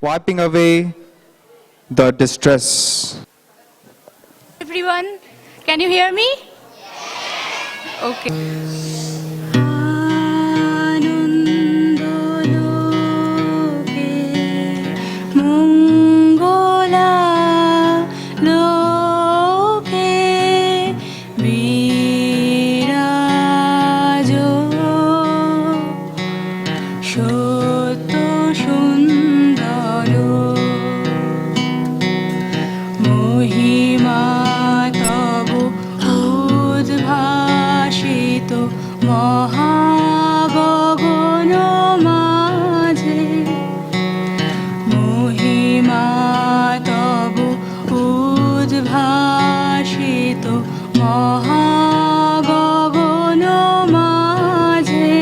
wiping away the distress. Everyone, can you hear me? Okay. মহাগগন মাঝে মহিমা তব উদ্ভাসিত মহাগগন মাঝে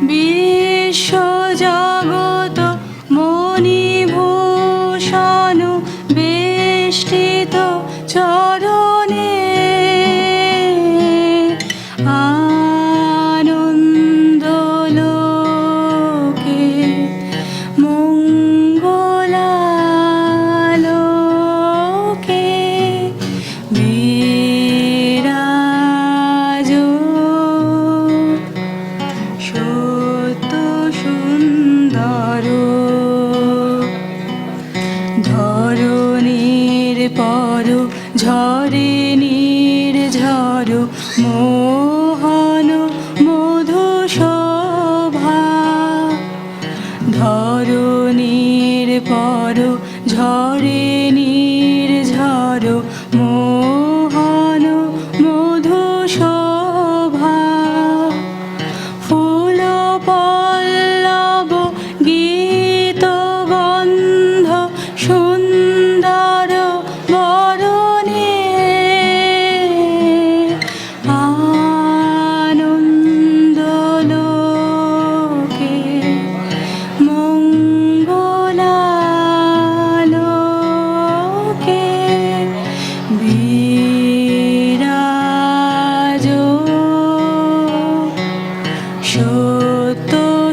বিশ্ব জগত মণিভূষণ বেষ্টিত চরণে ধরণীর পর ঝরে নির্ঝর মোহন মধু শোভা ধরণীর পর ঝরে নির্ঝর মোহন মধু শোভা ফুল পল্লব গীত গন্ধ সুন্দর বরণে আনন্দ লোকে মঙ্গলালোকে বিরাজ সত্য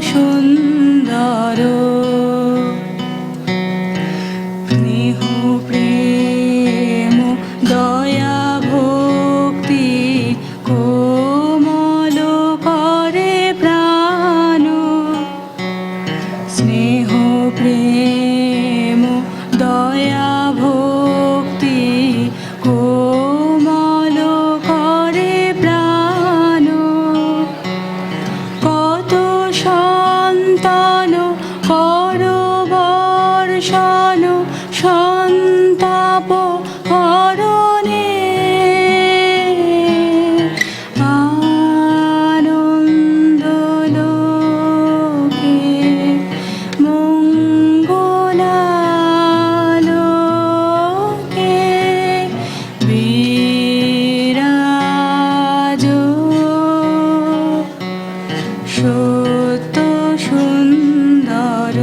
সুন্দর স্নেহ প্রেম দয়া ভক্তি কোমল করে প্রাণ স্নেহ প্রেম দয়া ভক্তি কোমল করে প্রাণ কত সন্তান কর বর্ষণ সন্তাপ হরণে আনন্দ লোকে মঙ্গলালোকে বিরাজ সত্য সুন্দর।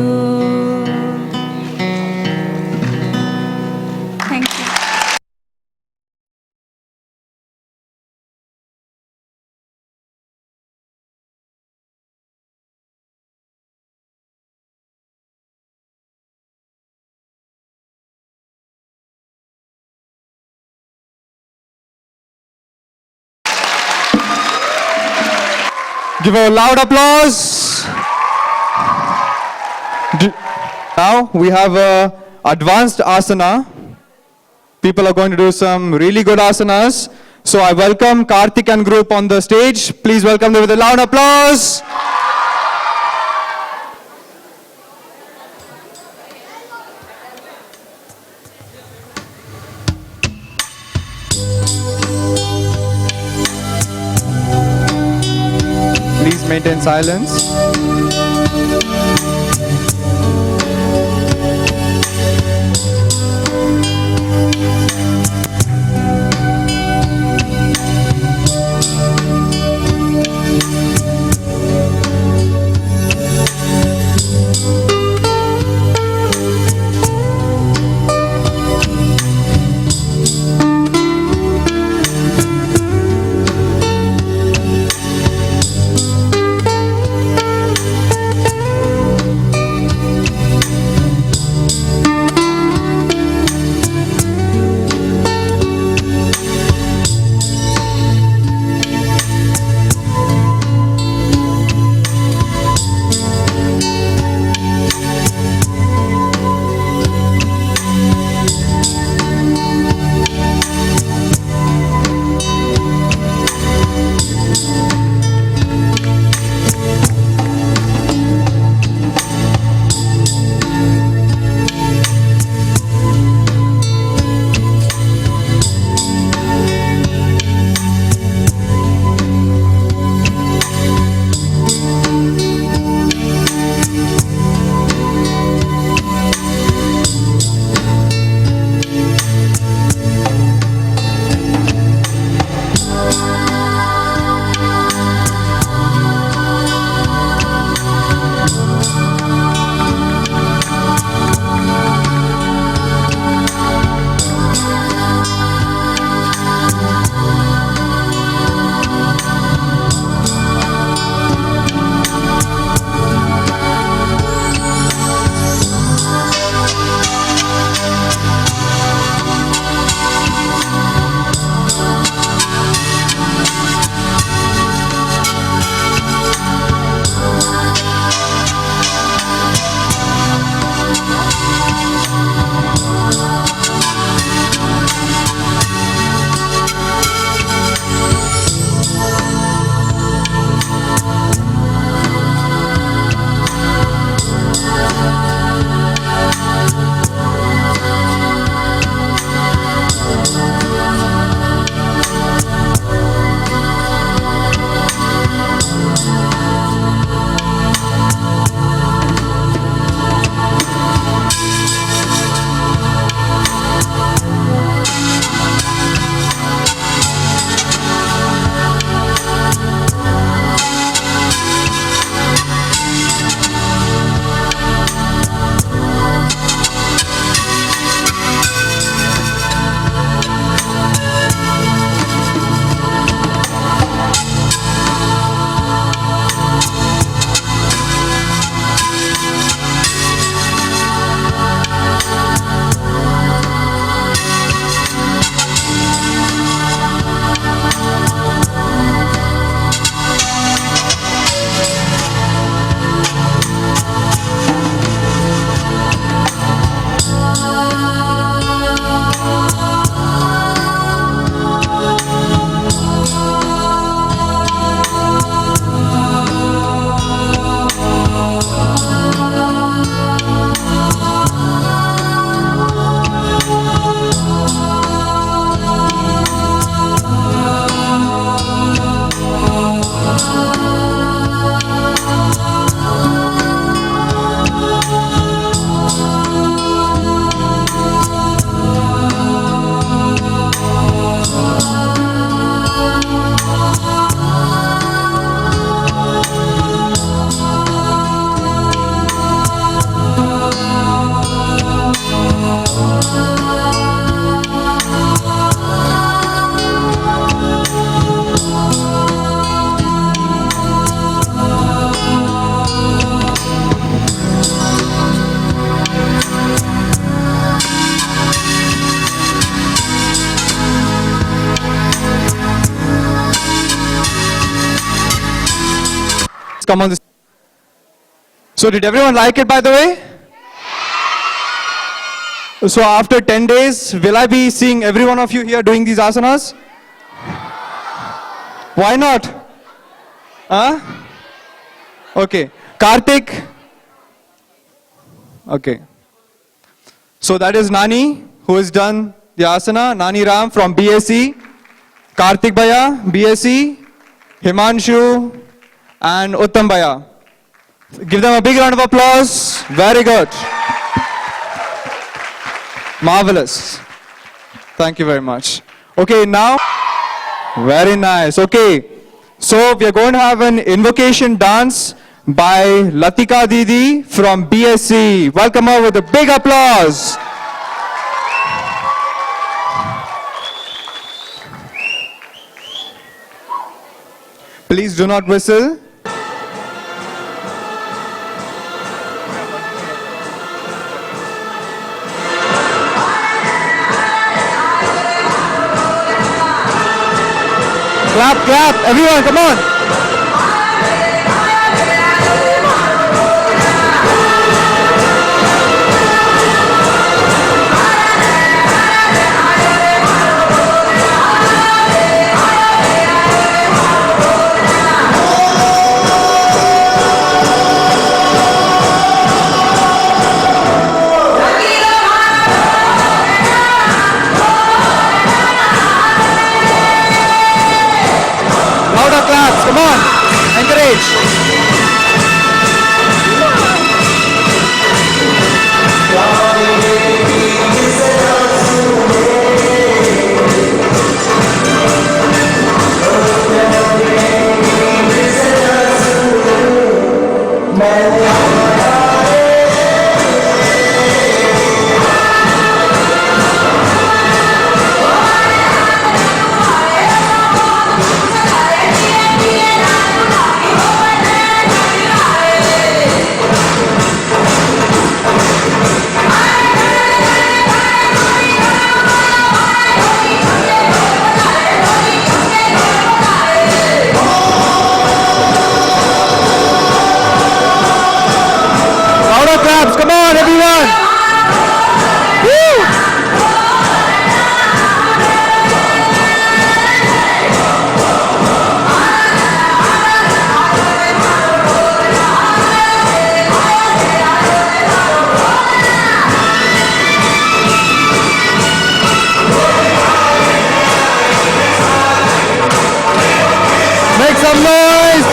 Thank you. Give a loud applause. Now we have a advanced asana. People are going to do some really good asanas. So I welcome Karthik and group on the stage. Please welcome them with a loud applause. Please maintain silence. Come on. So did everyone like it, by the way? So after 10 days, will I be seeing every one of you here doing these asanas? Why not? Huh? Okay. Karthik. Okay. So that is Nani, who has done the asana. Nani Ram from BSc. Karthik Bhaiya, BSc. Himanshu and Uttam Bhaiya. Give them a big round of applause. Very good. Marvelous. Thank you very much. Okay, now, very nice. Okay, so we are going to have an invocation dance by Latika Didi from BSc. Welcome her with a big applause. Please do not whistle. Clap, clap, everyone, come on. Louder claps, come on, encourage. Louder claps, come on, everyone. Woo! Make some noise.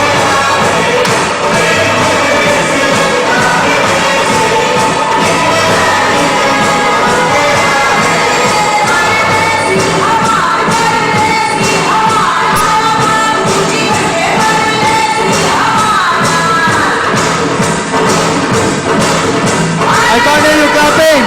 I can't hear you clapping.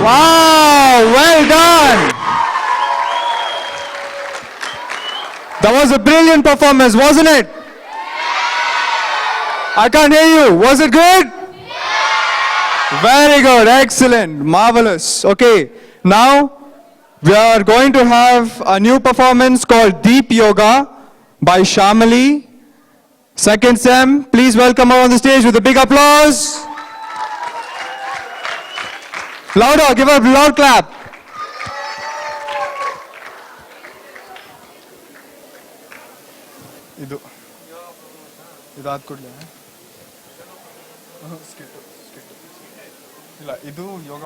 Wow, well done. That was a brilliant performance, wasn't it? I can't hear you. Was it good? Very good, excellent, marvelous. Okay, now we are going to have a new performance called Deep Yoga by Shamali. Second Sem, please welcome her on the stage with a big applause. Louder, give her a loud clap. ಇದು ಆದ ಕೂಡಲೇ ಇಲ್ಲ ಇದು ಯೋಗ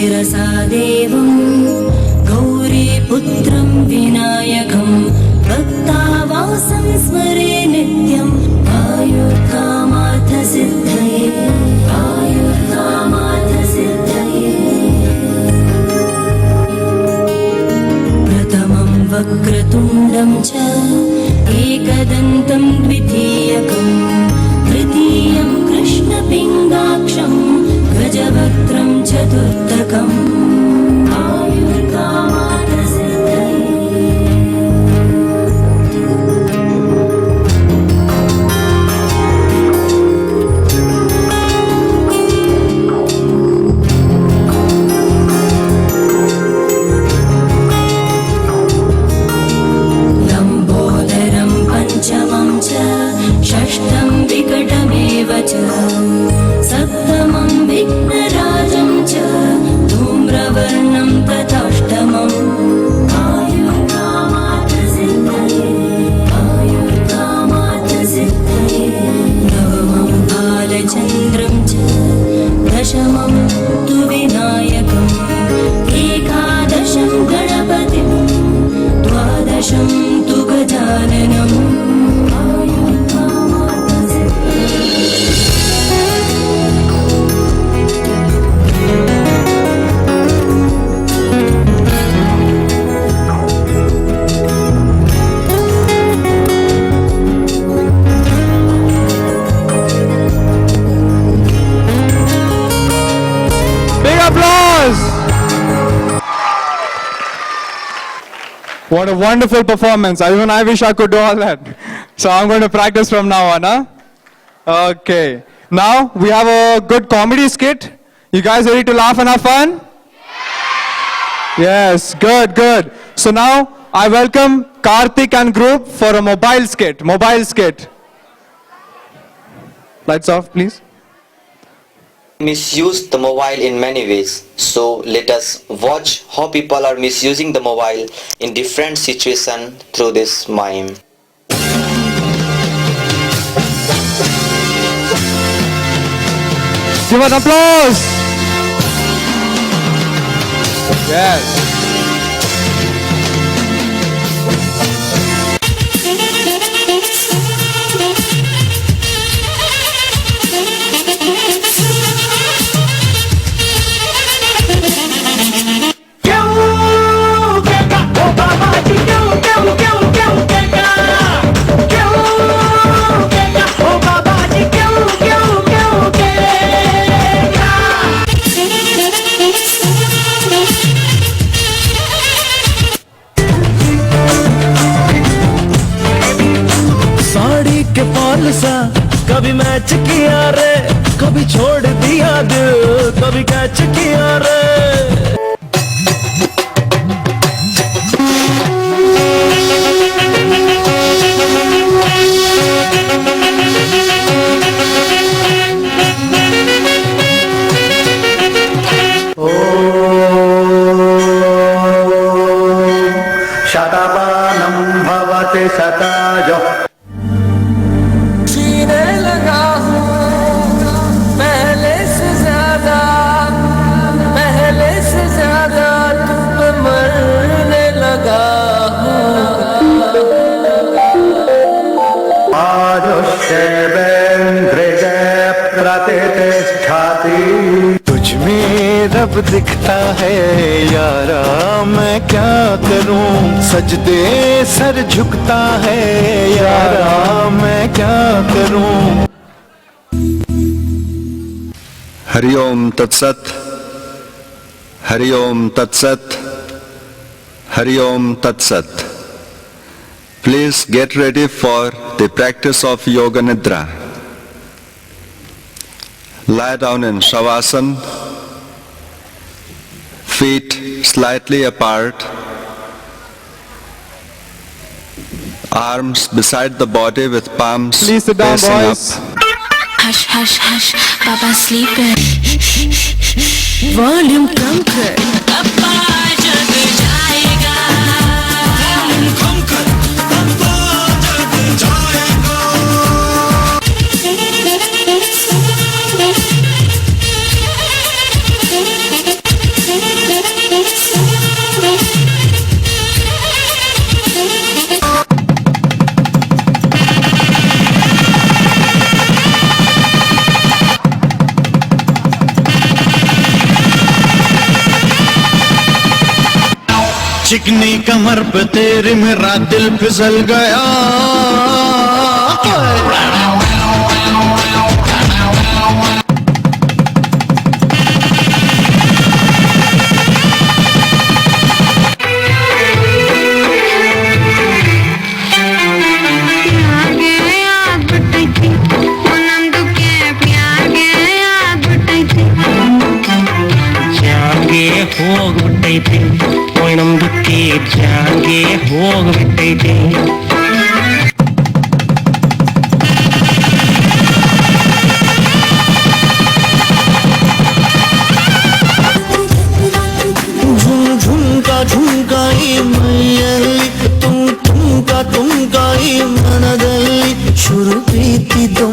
शिरसा देवं गौरीपुत्रं विनायकं भक्तावासं स्मरे नित्यम् आयुर्कामार्थसिद्धये आयुर्कामार्थसिद्धये प्रथमं वक्रतुण्डं च एकदन्तं द्वितीयकं तृतीयं कृष्णपिङ्गाक्षं गजवक्त्रं चतुर्थकम् आयुर्कामार्थसिद्धये लम्बोदरं पञ्चमं च षष्ठं विकटमेव च सप्तमं विघ्नराजं च धूम्रवर्णं तथाष्टमम् आयुर्कामार्थसिद्धये आयुर्कामार्थसिद्धये नवमं बालचन्द्रं च दशमं तु विनायकम् एकादशं गणपतिं द्वादशं तु गजाननम् आयुर्कामार्थसिद्धये Big applause! What a wonderful performance. Even I wish I could do all that. So I'm going to practice from now on, huh? Okay. Now we have a good comedy skit. You guys ready to laugh and have fun? Yes, good, good. So now I welcome Karthik and group for a mobile skit. Mobile skit. Lights off, please. Misuse the mobile in many ways. So let us watch how people are misusing the mobile in different situations through this mime. Give an applause. Yes. Sari के fall सा कभी match किया रे, कभी छोड़ दिया दिल, कभी कैच किया रे। शतमानं भवति शतायुः जीने लगा हूँ पहले से ज्यादा तुम पे मरने लगा हूँ। आयुष्येवेन्द्रिये प्रतिष्ठति तुझ में रब दिखता है यारा, मैं क्या करूं सजदे सर झुकता है यारा, मैं क्या करूं। हरि ओम तत्सत, हरि ओम तत्सत, हरि ओम तत्सत. Please get ready for the practice of Yoga Nidra. Lie down in Shavasana, feet slightly apart, arms beside the body with palms Please sit down, facing boys. up. Hush, hush, hush, Baba's sleeping. Volume कम कर. अब्बा जग जाएगा. Volume कम कर. अब्बा जग जाएगा. चिकनी कमर पे तेरी मेरा दिल फिसल गया ಹೋಗ್ಬಿಟ್ಟೈತೆ ನಮ್ದಕ್ಕೆ ಜಾಗೆ ಹೋಗ್ಬಿಟ್ಟೈತೆ झुमका झुमಕಾಯಿ ಮೈಯಲ್ಲಿ ತುಮಕಾಯಿ ಮನದಲ್ಲಿ ಶುರು ಪ್ರೀತಿದ್ದು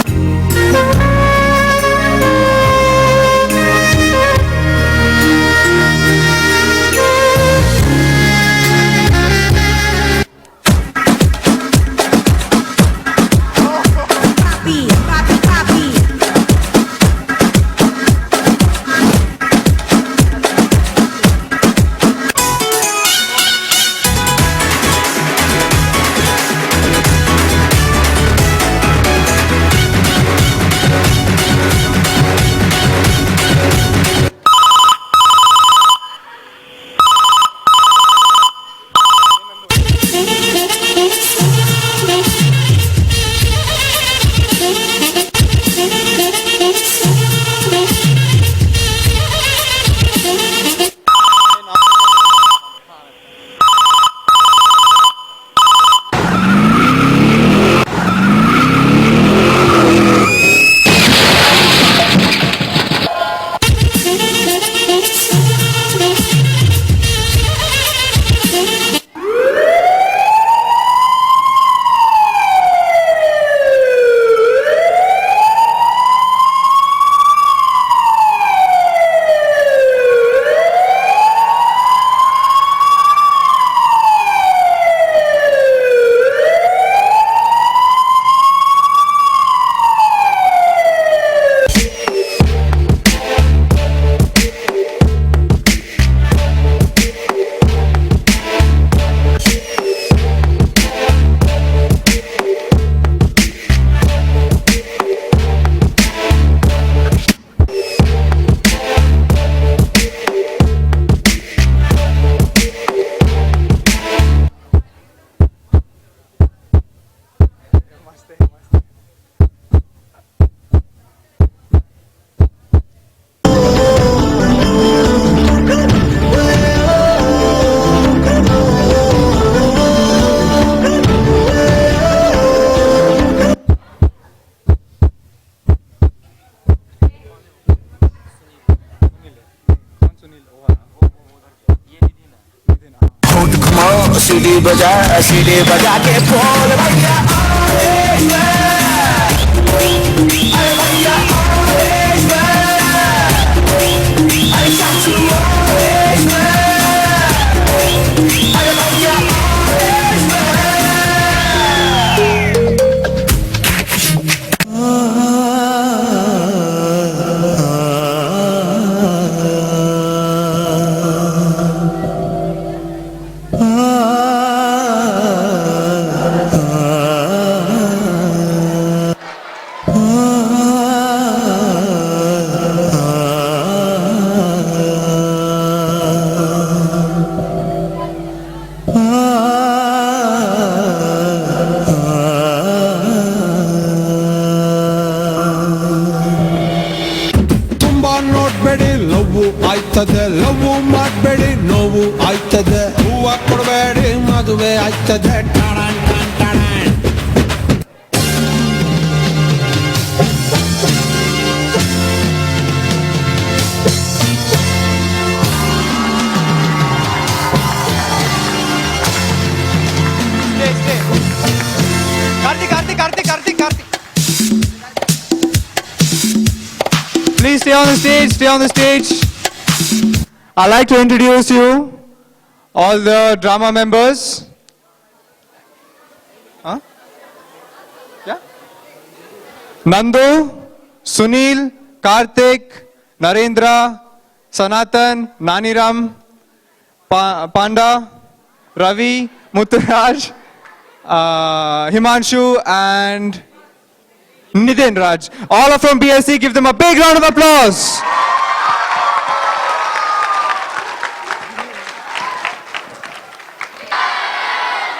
सीढ़ी बजा के बोल भैया ಆಯ್ತದೆ ಲವ್ ಮಾಡಬೇಡಿ ನೋವು ಆಯ್ತದೆ ಹೂವ ಕೊಡಬೇಡಿ ಮದುವೆ ಆಯ್ತದೆ ಟಾಣಾನ್ ಟಾಣ್ ಟಾಣಾನ್. Please stay on the stage, stay on the stage. I'd like to introduce you, all the drama members. Huh? Yeah? Nandu, Sunil, Karthik, Narendra, Sanatan, Naniram, Panda, Ravi, Mutturaj, Himanshu, and Nitin Raj. All are from BSc. Give them a big round of applause.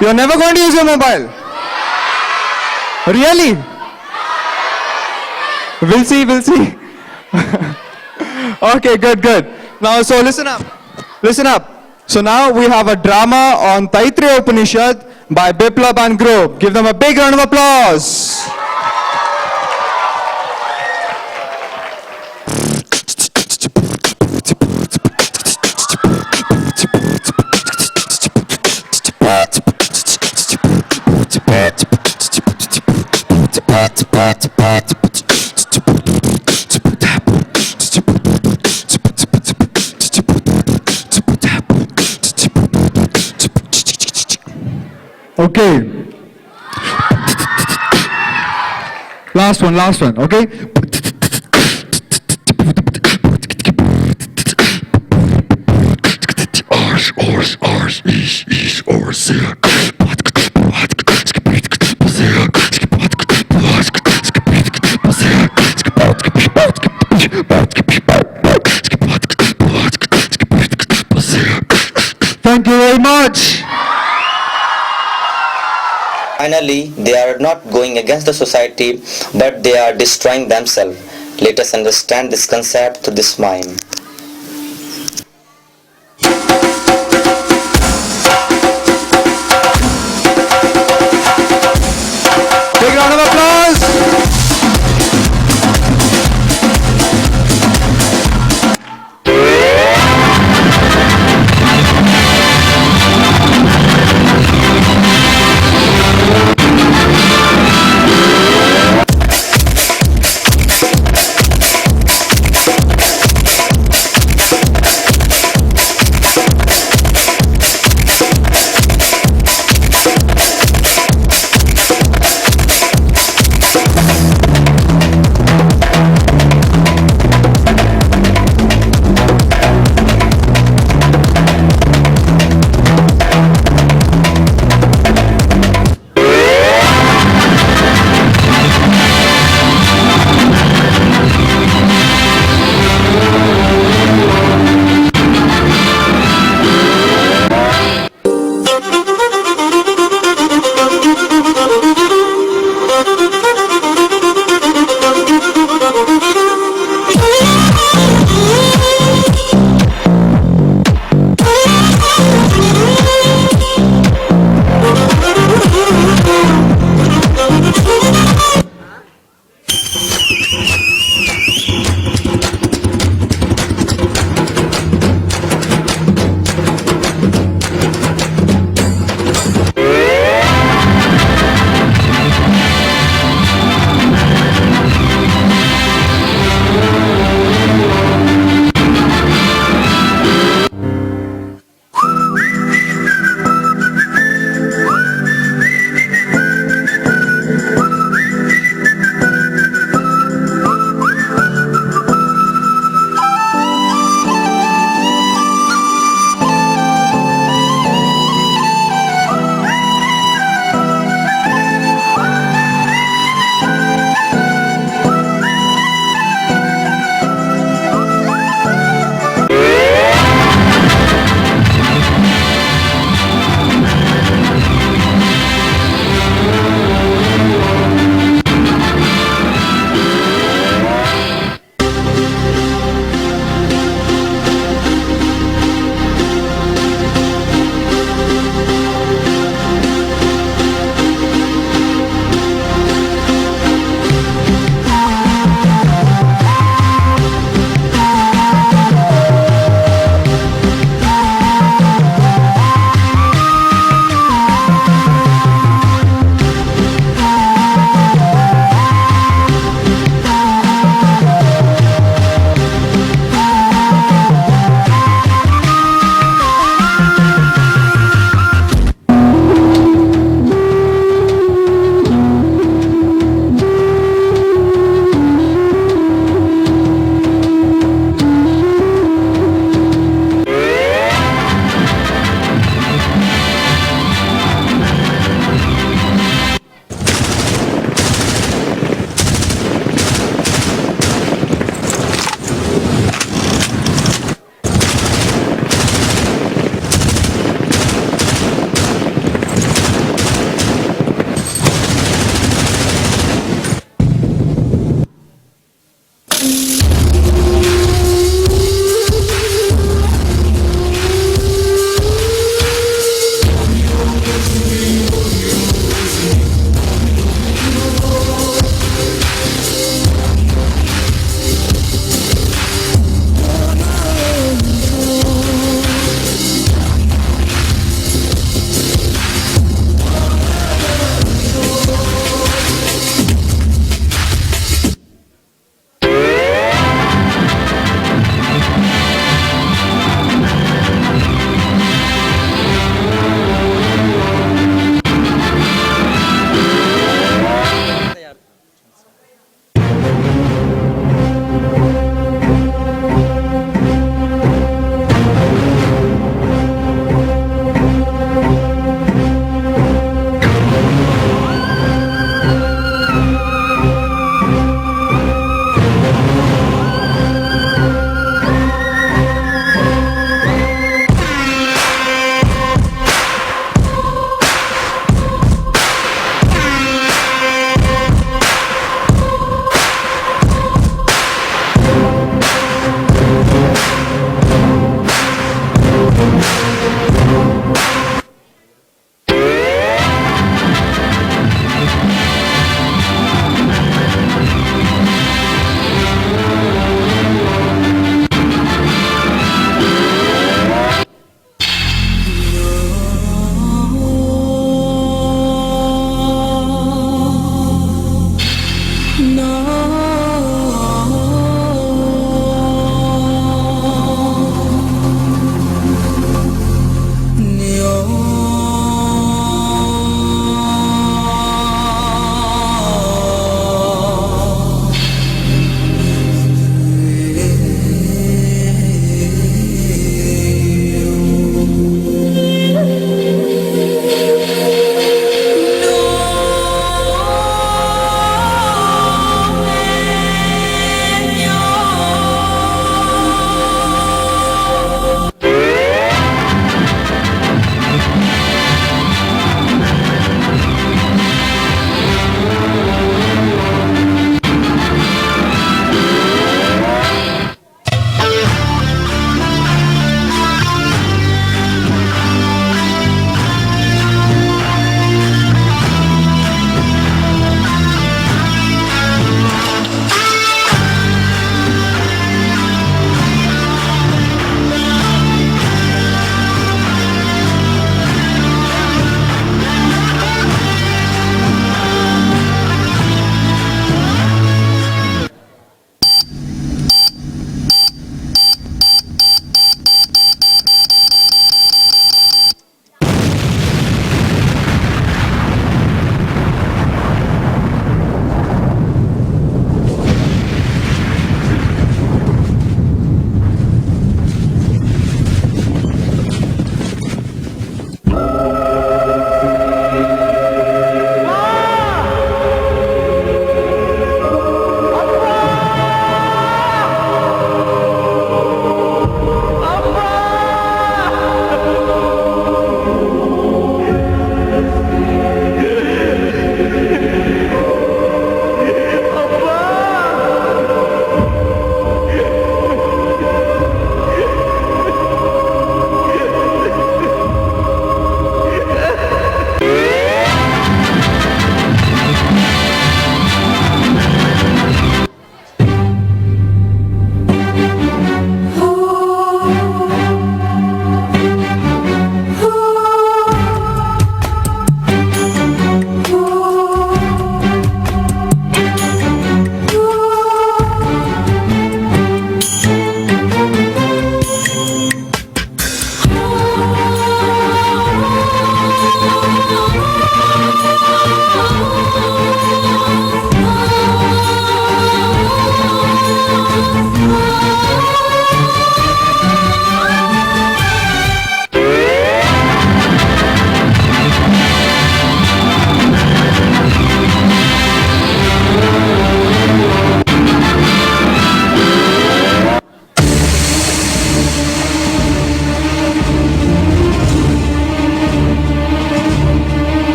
You're never going to use your mobile? Really? We'll see, we'll see. Okay, good, good. Now, so listen up. Listen up. So now we have a drama on Taittiriya Upanishad by Biplab and group. Give them a big round of applause. Okay. Last one, okay? Thank you very much. Finally, they are not going against the society, but they are destroying themselves. Let us understand this concept through this mime. Big round of applause.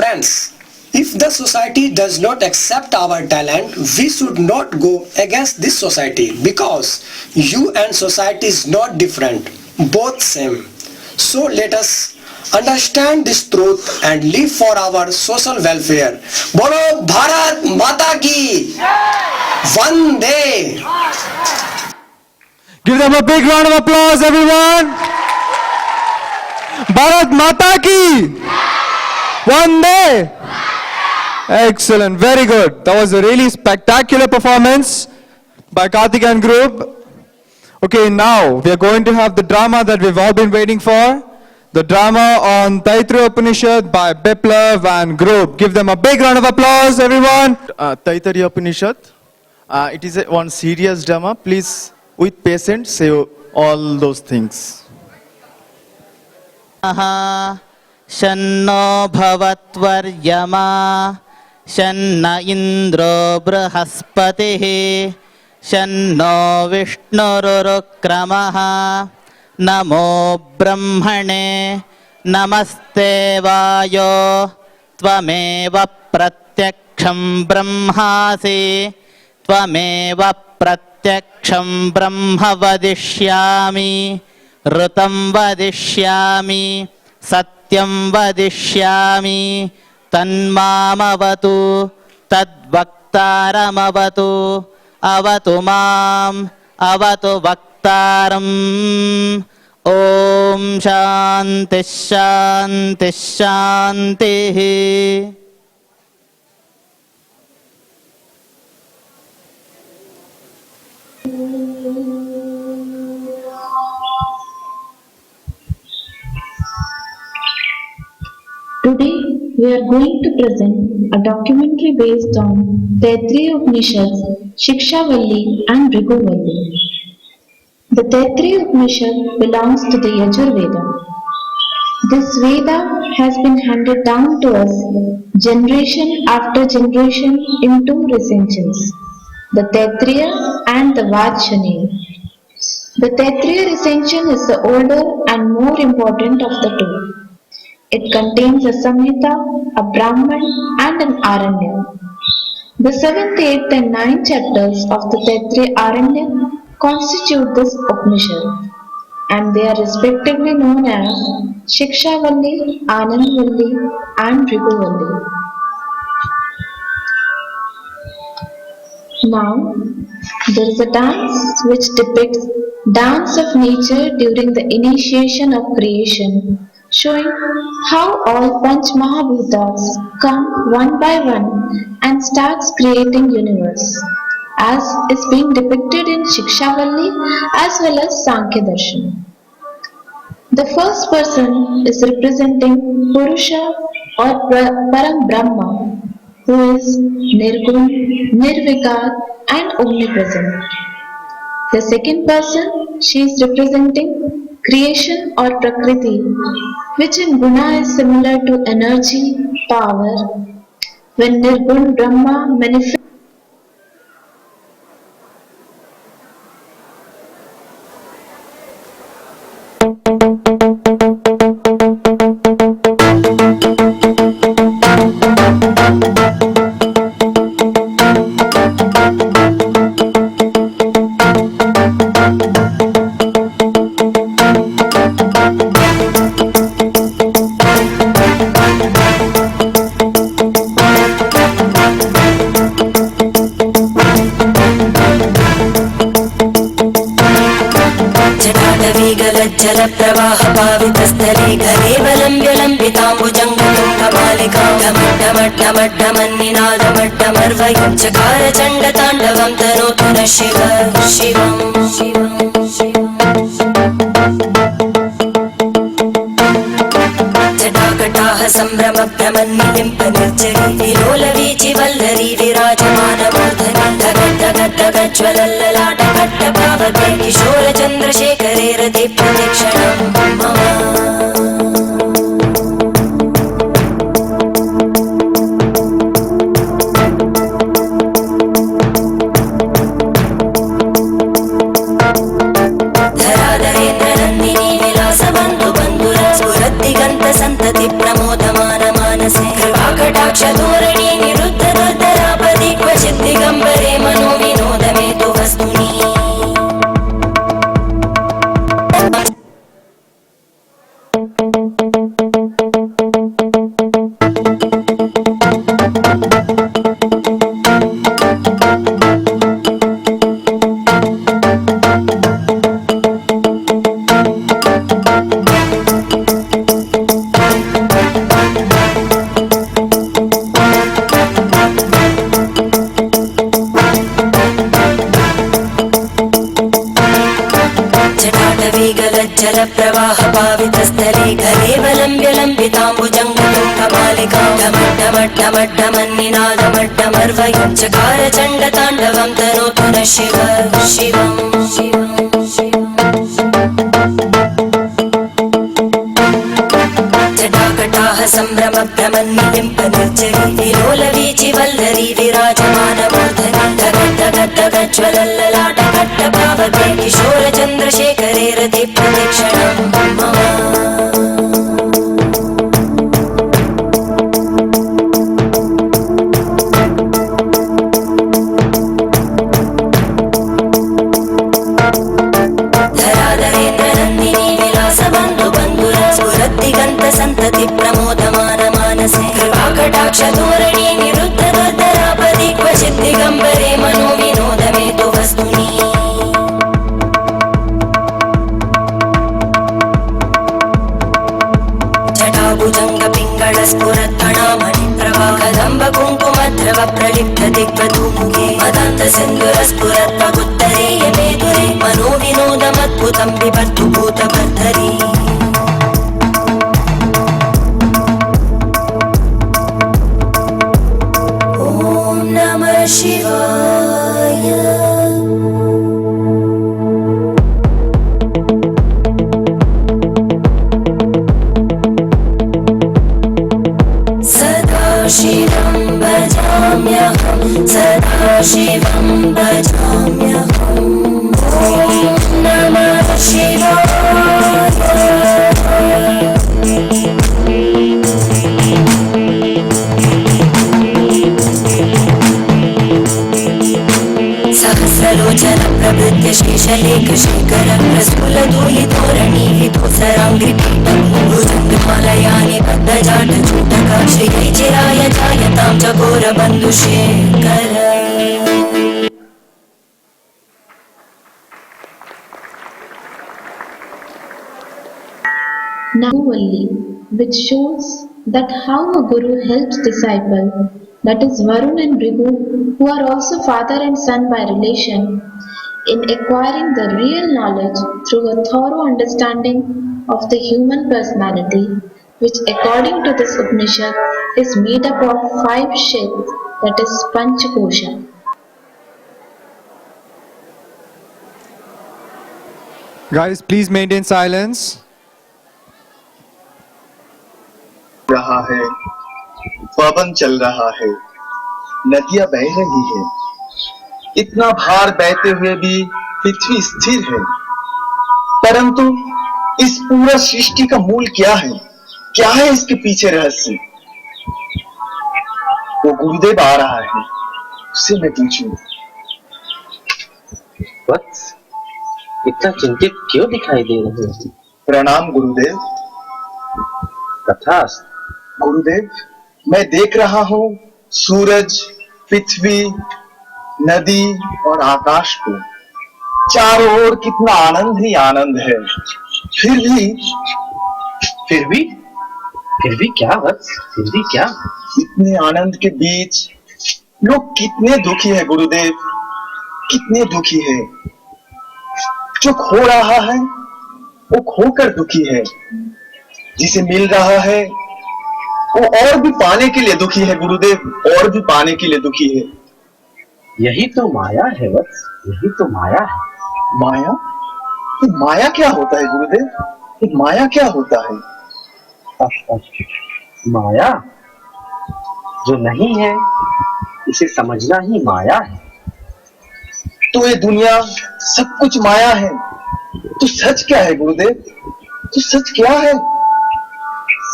Friends, if the society does not accept our talent, we should not go against this society, because you and society is not different, both same. So let us understand this truth and live for our social welfare. Bolo Bharat Mata ki Vande. Give them a big round of applause, everyone. Bharat Mata ki Vande. Excellent, very good. That was a really spectacular performance by Karthik and group. Okay, now we are going to have the drama that we've all been waiting for. The drama on Taittiriya Upanishad by Biplav and group. Give them a big round of applause, everyone. Taittiriya Upanishad. It is one serious drama. Please, with patience, say all those things. Shanno bhavatvaryama Shanna indro brahaspatihi Shanno vishnurukramaha Namo brahmane Namaste vayo Tvameva pratyaksham brahmasi Tvameva pratyaksham brahma vadishyami Rutam vadishyami Satyam vadishyami Tanmamavatu Tadvaktaramavatu Avatu mam Avatu vaktaram Om Shanti Shanti Shanti. Today, we are going to present a documentary based on Taittiriya Upanishads, Shikshavalli and Bhrigu-Valli. The Taittiriya Upanishad belongs to the Yajurveda. This Veda has been handed down to us generation after generation in two recensions, the Taittiriya and the Vajrayana. The Taittiriya recension is the older and more important of the two. It contains a Samhita, a Brahman and an Aranya. The 7th, 8th and 9th chapters of the Taittiriya Aranya constitute this Upanishad, and they are respectively known as Shikshavalli, Anandvalli and Bhrigu-Valli. Now, there is a dance which depicts dance of nature during the initiation of creation, showing how all Panch Mahabhutas come one by one and starts creating universe, as is being depicted in Shikshavalli as well as Sankhya Darshan. The first person is representing Purusha or Param Brahma, who is Nirgun, Nirvikar and omnipresent. The second person, she is representing creation or Prakriti, which in Guna is similar to energy, power. When Nirgun Brahma manifests जलप्रवाहपावितस्थले घरेवलम्ब्यलम्बिताम्बुजङ्गमट्टमट्टमट्टमन्निनादमट्टमर्वयं चकार चण्डताण्डवं तनोतु न शिव शिवम् जटाकटाः सम्भ्रमभ्रमन्निलिम्पनिर्जरी विलोलवीचिवल्लरी विराजमानमूर्धनि धगद्धगद्धगज्ज्वलल्ललाटकट्टपावके किशोरचन्द्रशेखरे रति प्रदक्षिणं मम धराधरेन्द्रनन्दिनी विलासबन्धु बन्धुर स्फुरद्दिगन्त सन्तति प्रमोदमान मानसे कृपाक कृपाकटाक्ष धोरणी निरुद्ध दुर्धरापदि क्वचित् दिगम्बरे मनो विनोदमे तु वस्तुनि जलप्रवाह पावितस्थले घरेवलम्ब्य लम्बिताम्बुजङ्गतुङ्गमालिकां ढमड्ढमड्ढमड्ढमन्निनादमड्ढमर्वयुञ्चकार चण्डताण्डवं तनोतु नः शिव शिवम् जटाकटाः सम्भ्रमभ्रमन्निलिम्पनिर्जरी विलोलवीचिवल्लरी विराजमानमूर्धनि धगद्धगद्धगज्ज्वलल्ललाटकट्टभावके किशोरचन्द्रशेखरे रति प्रदक्षिणं मम धराधरेन्द्रनन्दिनी विलासबन्धुबन्धुर स्फुरद्दिगन्तसन्तति प्रमोदमान मानसे कृपाकटाक्ष धोरणी निरुद्ध दुर्धरापदि क्वचित् दिगम्बरे मनो विनोदमे तु वस्तुनि जटाभुजङ्गपिङ्गळस्फुरत्कणामणिप्रभा कदम्बकुङ्कुमद्रव प्रलिप्त दिग्वधूमुखे मदान्तसिन्धुरस्फुरत्पगुत्तरे यमेदुरे मनो विनोदमद्भुतं बिभर्तु भूतभर्धरी ॐ नमः शिवाय शिवं भजाम्यहं सदा शिवं भजाम्यहम् ॐ नमः शिवाय सहस्रलोचन प्रभृत्य शेषलेखशेखर प्रस्फुलधूलिधोरणि विधोसराङ्घ्रिपीठं भुजङ्गमालयानि बद्धजाटचूटक श्रीचिराय जायतां चकोरबन्धुशेखर Naguvalli, which shows that how a guru helps disciple, that is Varun and Bhrigu, who are also father and son by relation, in acquiring the real knowledge through a thorough understanding of the human personality, which according to this Upanishad is made up of 5 sheds, that is Panchakosha. Guys, please maintain silence. रहा है, पवन चल रहा है, नदियां बह रही है, इतना भार बहते हुए भी पृथ्वी स्थिर है, परंतु इस पूरा सृष्टि का मूल क्या है? क्या है इसके पीछे रहस्य? वो गुरुदेव आ रहा है, उससे मैं पूछूं। वत्स, इतना चिंतित क्यों दिखाई दे रहे हो? प्रणाम गुरुदेव। तथास्तु। गुरुदेव, मैं देख रहा हूँ सूरज, पृथ्वी, नदी और आकाश को, चारों ओर कितना आनंद ही आनंद है। फिर भी क्या वत्स? फिर भी क्या? इतने आनंद के बीच लोग कितने दुखी है गुरुदेव, कितने दुखी है। जो खो रहा है वो खोकर दुखी है, जिसे मिल रहा है वो और भी पाने के लिए दुखी है गुरुदेव, और भी पाने के लिए दुखी है। यही तो माया है वत्स, यही तो माया है। माया? तो माया क्या होता है गुरुदेव? तो माया क्या होता है? माया जो नहीं है इसे समझना ही माया है। तो ये दुनिया सब कुछ माया है, तो सच क्या है गुरुदेव? तो सच क्या है?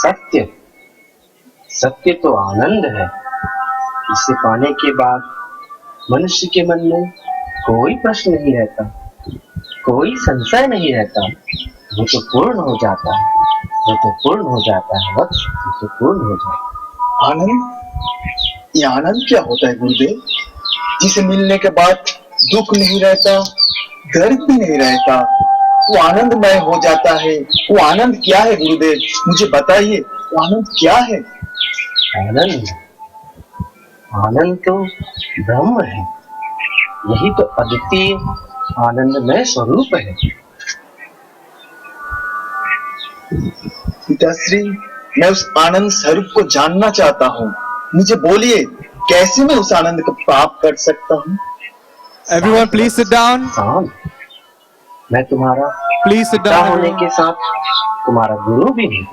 सत्य सत्य तो आनंद है। इसे पाने के बाद मनुष्य के मन में कोई प्रश्न नहीं रहता, कोई संशय नहीं रहता। वो तो पूर्ण हो जाता है, वो तो पूर्ण हो जाता है वत्स, वो तो पूर्ण हो जाता है। आनंद? ये आनंद क्या होता है गुरुदेव, जिसे मिलने के बाद दुख नहीं रहता, दर्द भी नहीं रहता, वो आनंदमय हो जाता है? वो आनंद क्या है गुरुदेव, मुझे बताइए, वो आनंद क्या है? आनंद, आनंद तो ब्रह्म है। यही तो अद्वितीय आनंदमय स्वरूप है। पिताश्री, मैं उस आनंद स्वरूप को जानना चाहता हूँ। मुझे बोलिए, कैसे मैं उस आनंद को प्राप्त कर सकता हूँ? Everyone, please sit down. मैं तुम्हारा Please sit पिता down. होने के साथ तुम्हारा गुरु भी हूँ।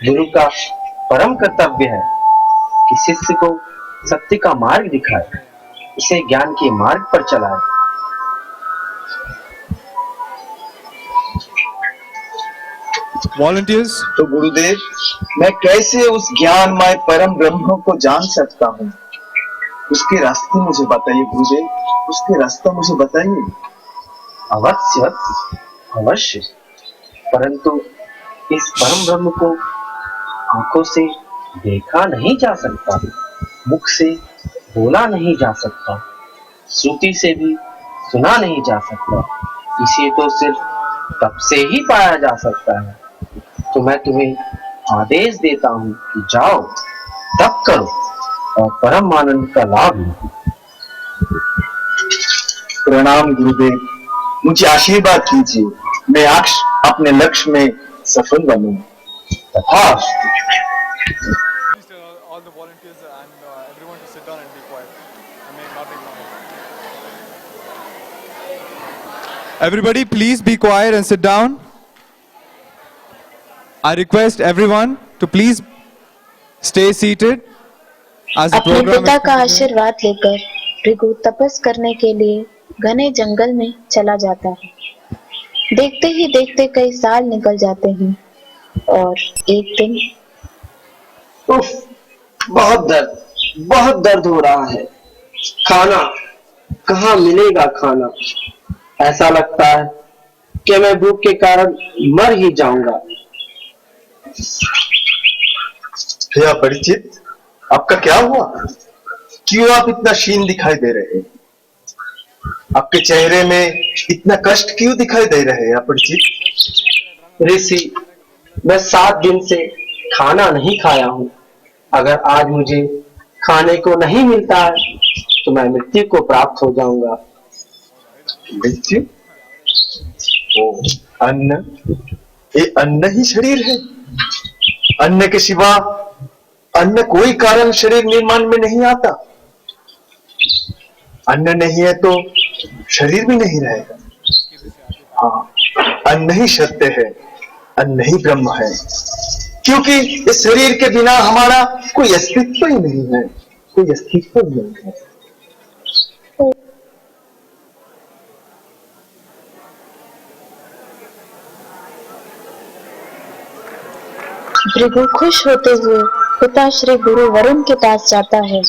गुरु का परम कर्तव्य है कि शिष्य को सत्य का मार्ग दिखाए, उसे ज्ञान के मार्ग पर चलाए। Volunteers. तो गुरुदेव, मैं कैसे उस ज्ञानमय परम ब्रह्म को जान सकता हूँ? उसके रास्ते मुझे बताइए गुरुदेव, उसके रास्ता मुझे बताइए। अवश्य, अवश्य, परंतु इस परम ब्रह्म को आंखों से देखा नहीं जा सकता, मुख से बोला नहीं जा सकता, श्रुति से भी सुना नहीं जा सकता। इसे तो सिर्फ तब से ही पाया जा सकता है। तो मैं तुम्हें आदेश देता हूँ कि जाओ, तप करो और परम आनंद का लाभ लो। प्रणाम गुरुदेव, मुझे आशीर्वाद कीजिए, मैं अपने लक्ष्य में सफल बनूं। तथास्तु। All the volunteers and everyone to sit down and be quiet. I mean, not be quiet. Everybody, please be quiet and sit down. I request everyone to please stay seated as the अपने program पिता is का continuing. आशीर्वाद लेकर भृगु तपस करने के लिए घने जंगल में चला जाता है। देखते ही देखते कई साल निकल जाते हैं और एक दिन उफ, बहुत दर्द हो रहा है। खाना कहाँ मिलेगा खाना? ऐसा लगता है कि मैं भूख के कारण मर ही जाऊंगा। हे अपरिचित, आपका क्या हुआ? क्यों आप इतना क्षीण दिखाई दे रहे हैं? आपके चेहरे में इतना कष्ट क्यों दिखाई दे रहे हैं अपरिचित? ऋषि, मैं 7 दिन से खाना नहीं खाया हूँ। अगर आज मुझे खाने को नहीं मिलता है तो मैं मृत्यु को प्राप्त हो जाऊंगा। मृत्यु? ओ, अन्न? ये अन्न ही शरीर है। अन्न के सिवा अन्य कोई कारण शरीर निर्माण में नहीं आता। अन्न नहीं है तो शरीर भी नहीं रहेगा। हाँ, अन्न ही सत्य है, अन्न ही ब्रह्म है, क्योंकि इस शरीर के बिना हमारा कोई अस्तित्व ही नहीं है, कोई अस्तित्व ही नहीं है। भृगु खुश होते हुए पिता श्री गुरु वरुण के पास जाता है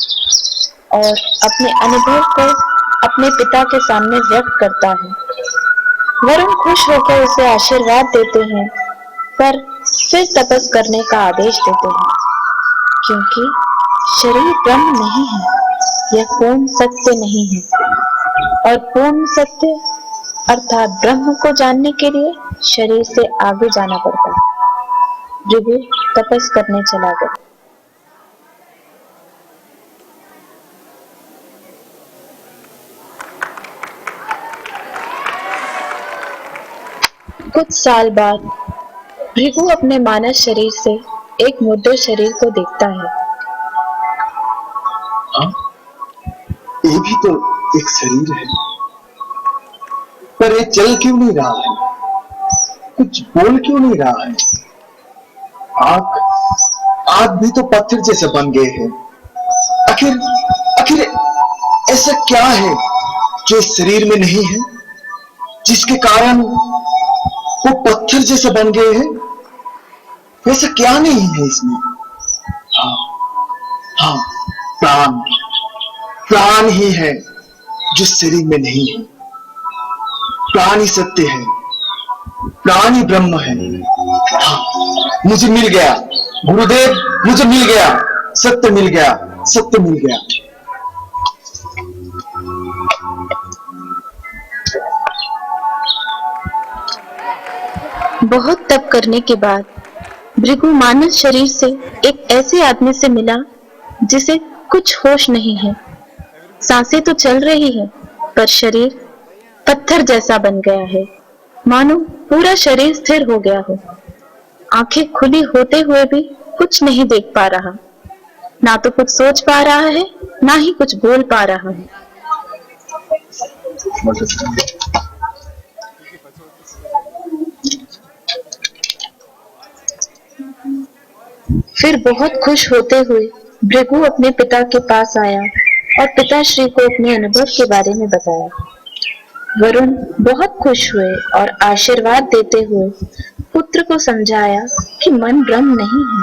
और अपने अनुभव को अपने पिता के सामने व्यक्त करता है। वरुण खुश होकर उसे आशीर्वाद देते हैं, पर फिर तपस करने का आदेश देते हैं, क्योंकि शरीर ब्रह्म नहीं है, यह पूर्ण सत्य नहीं है, और पूर्ण सत्य अर्थात ब्रह्म को जानने के लिए शरीर से आगे जाना पड़ता है। भृगु तपस करने चला गया। कुछ साल बाद भृगु अपने मानव शरीर से एक मुद्दे शरीर को देखता है। ये भी तो एक शरीर है, पर ये चल क्यों नहीं रहा है? कुछ बोल क्यों नहीं रहा है? आंख भी तो पत्थर जैसे बन गए हैं। आखिर ऐसा क्या है जो इस शरीर में नहीं है, जिसके कारण वो पत्थर जैसे बन गए हैं? ऐसा क्या नहीं है इसमें? हाँ, प्राण प्राण ही है जो शरीर में नहीं है। प्राण ही सत्य है, प्राण ही ब्रह्म है। हाँ, मुझे मिल गया गुरुदेव, मुझे मिल गया, सत्य मिल गया, सत्य मिल गया। बहुत तप करने के बाद भृगु मानव शरीर से एक ऐसे आदमी से मिला जिसे कुछ होश नहीं है। सांसें तो चल रही है पर शरीर पत्थर जैसा बन गया है, मानो पूरा शरीर स्थिर हो गया हो। आंखें खुली होते हुए भी कुछ नहीं देख पा रहा, ना तो कुछ सोच पा रहा है, ना ही कुछ बोल पा रहा है। फिर बहुत खुश होते हुए भृगु अपने पिता के पास आया और पिताश्री को अपने अनुभव के बारे में बताया। वरुण बहुत खुश हुए और आशीर्वाद देते हुए पुत्र को समझाया कि मन ब्रह्म नहीं है,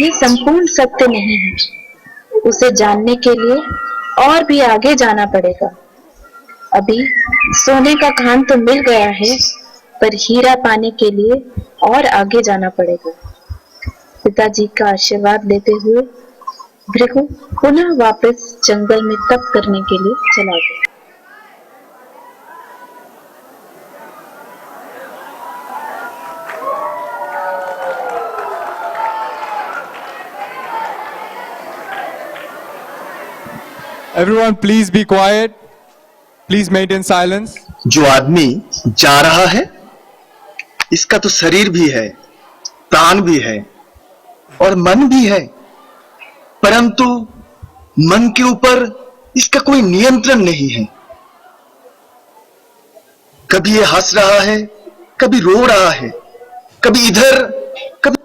ये संपूर्ण सत्य नहीं है। उसे जानने के लिए और भी आगे जाना पड़ेगा। अभी सोने का खान तो मिल गया है, पर हीरा पाने के लिए और आगे जाना पड़ेगा। पिताजी का आशीर्वाद लेते हुए भृगु पुनः वापस जंगल में तप करने के लिए चला गया। Everyone, please be quiet. Please maintain silence. जो आदमी जा रहा है, इसका तो शरीर भी है, प्राण भी है और मन भी है, परंतु मन के ऊपर इसका कोई नियंत्रण नहीं है। कभी ये हंस रहा है, कभी रो रहा है, कभी इधर कभी।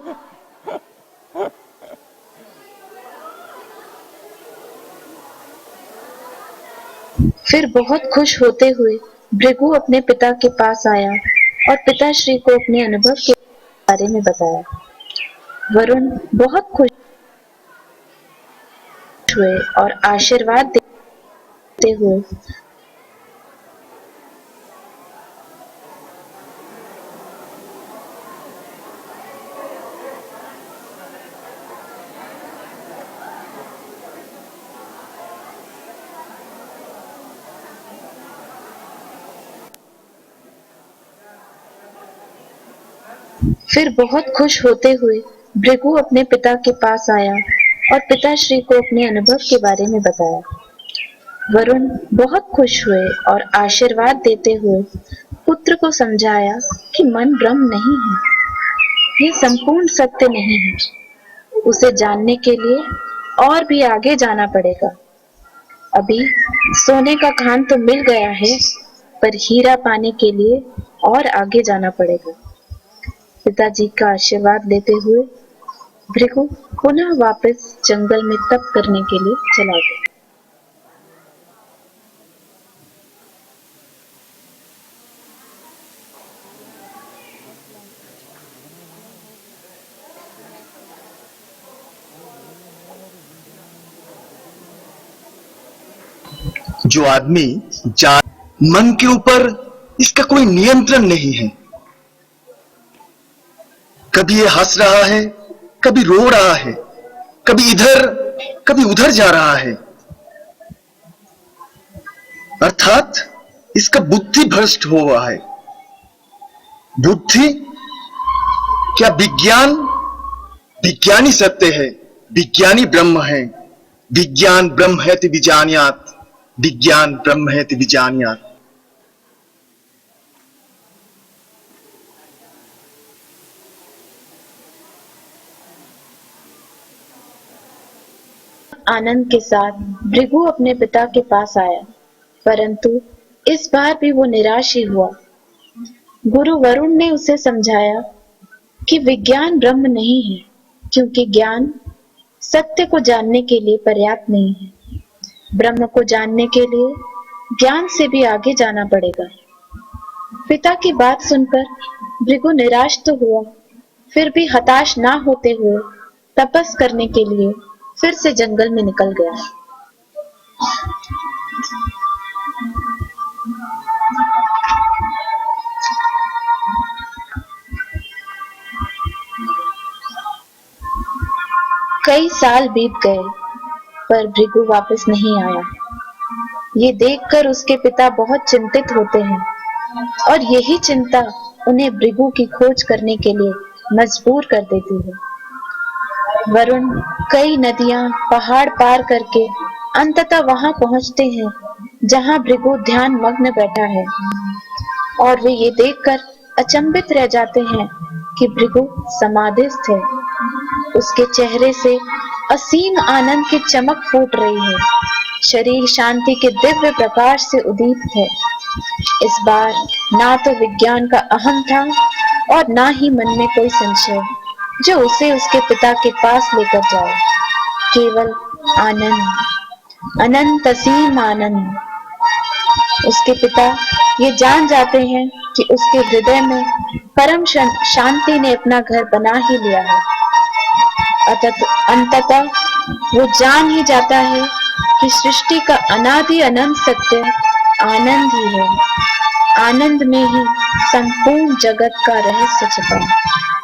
फिर बहुत खुश होते हुए भृगु अपने पिता के पास आया और पिताश्री को अपने अनुभव के बारे में बताया। वरुण बहुत खुश हुए और आशीर्वाद देते हुए फिर बहुत खुश होते हुए भृगु अपने पिता के पास आया और पिताश्री को अपने अनुभव के बारे में बताया। वरुण बहुत खुश हुए और आशीर्वाद देते हुए पुत्र को समझाया कि मन ब्रह्म नहीं है, ये संपूर्ण सत्य नहीं है। उसे जानने के लिए और भी आगे जाना पड़ेगा। अभी सोने का खान तो मिल गया है, पर हीरा पाने के लिए और आगे जाना पड़ेगा। पिताजी का आशीर्वाद लेते हुए भृगु पुनः वापस जंगल में तप करने के लिए चला गया। जो आदमी मन के ऊपर इसका कोई नियंत्रण नहीं है। कभी ये हंस रहा है, कभी रो रहा है, कभी इधर कभी उधर जा रहा है, अर्थात इसका बुद्धि भ्रष्ट हुआ है। बुद्धि क्या विज्ञान? विज्ञानी सत्य है, विज्ञानी ब्रह्म है। विज्ञान ब्रह्म है ति विजान्यात्, विज्ञान ब्रह्म है ति विजान्यात्। आनंद के साथ भृगु अपने पिता के पास आया, परंतु इस बार भी वो निराश ही हुआ। गुरु वरुण ने उसे समझाया कि विज्ञान ब्रह्म नहीं है, क्योंकि ज्ञान सत्य को जानने के लिए पर्याप्त नहीं है। ब्रह्म को जानने के लिए ज्ञान से भी आगे जाना पड़ेगा। पिता की बात सुनकर भृगु निराश तो हुआ, फिर भी हताश ना होते हुए तपस करने के लिए फिर से जंगल में निकल गया। कई साल बीत गए पर भृगु वापस नहीं आया। ये देखकर उसके पिता बहुत चिंतित होते हैं और यही चिंता उन्हें भृगु की खोज करने के लिए मजबूर कर देती है। वरुण कई नदियां, पहाड़ पार करके अंततः वहां पहुंचते हैं जहां भृगु ध्यान मग्न बैठा है और वे ये देखकर अचंभित रह जाते हैं कि भृगु समाधिस्थ है। उसके चेहरे से असीम आनंद की चमक फूट रही है। शरीर शांति के दिव्य प्रकाश से उद्दीप्त है। इस बार ना तो विज्ञान का अहम था और ना ही मन में कोई संशय जो उसे उसके पिता के पास लेकर जाए। केवल आनंद, अनंत असीम आनंद। उसके पिता ये जान जाते हैं कि उसके हृदय में परम शांति ने अपना घर बना ही लिया है। अंततः वो जान ही जाता है कि सृष्टि का अनादि अनंत सत्य आनंद ही है। आनंद में ही संपूर्ण जगत का रहस्य छिपा है।